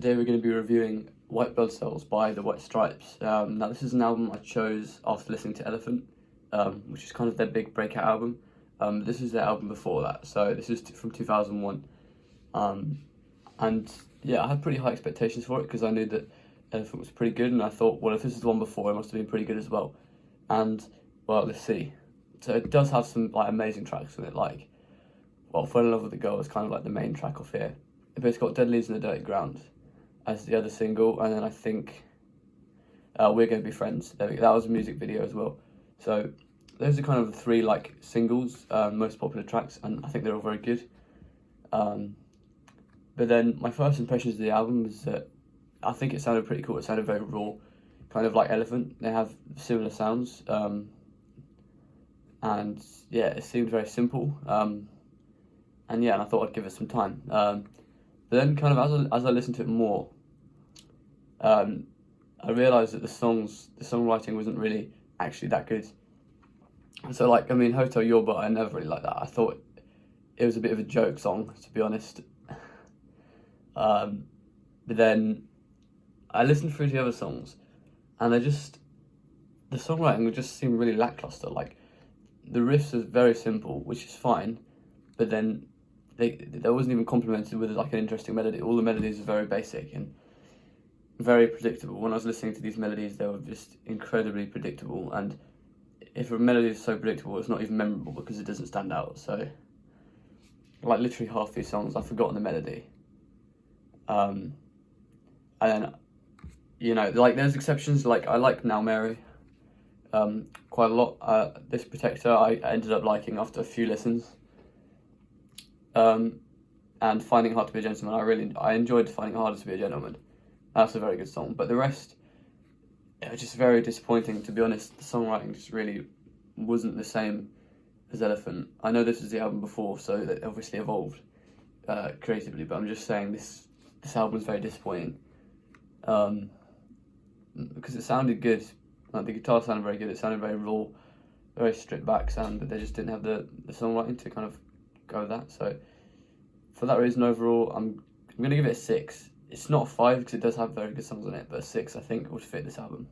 Today we're going to be reviewing White Blood Cells by the White Stripes. Now this is an album I chose after listening to Elephant, which is kind of their big breakout album. This is their album before that, so this is from 2001. And yeah, I had pretty high expectations for it because I knew that Elephant was pretty good, and I thought, well, if this is the one before, it must have been pretty good as well. And well, let's see. So it does have some amazing tracks in it, well, Fall in Love with the Girl is kind of like the main track off here. But it's got Dead Leaves in the Dirty Ground as the other single, and then I think We're Gonna Be Friends. That was a music video as well. So those are kind of the three singles, most popular tracks, and I think they're all very good. But then my first impressions of the album was that I think it sounded pretty cool. It sounded very raw, kind of like Elephant. They have similar sounds, and yeah, it seemed very simple. And I thought I'd give it some time. But then kind of as I listened to it more, I realised that the songwriting wasn't really actually that good. So Hotel Yorba, I never really liked that. I thought it was a bit of a joke song, to be honest. But then I listened through the other songs, and the songwriting would just seem really lackluster. The riffs are very simple, which is fine, but then that wasn't even complemented with an interesting melody. All the melodies are very basic and very predictable. When I was listening to these melodies, they were just incredibly predictable, and if a melody is so predictable, it's not even memorable because it doesn't stand out. So literally half these songs I've forgotten the melody. And then there's exceptions. I like Now Mary quite a lot. This Protector I ended up liking after a few listens. And Finding It Hard to Be a Gentleman, I enjoyed Finding It Harder to Be a Gentleman. That's a very good song, but the rest, it was just very disappointing, to be honest. The songwriting just really wasn't the same as Elephant. I know this was the album before, so it obviously evolved creatively, but I'm just saying this album was very disappointing. Because it sounded good. The guitar sounded very good, it sounded very raw, very stripped back sound, but they just didn't have the songwriting to kind of go with that. So for that reason, overall, I'm going to give it a 6. It's not a 5 because it does have very good songs on it, but a 6 I think would fit this album.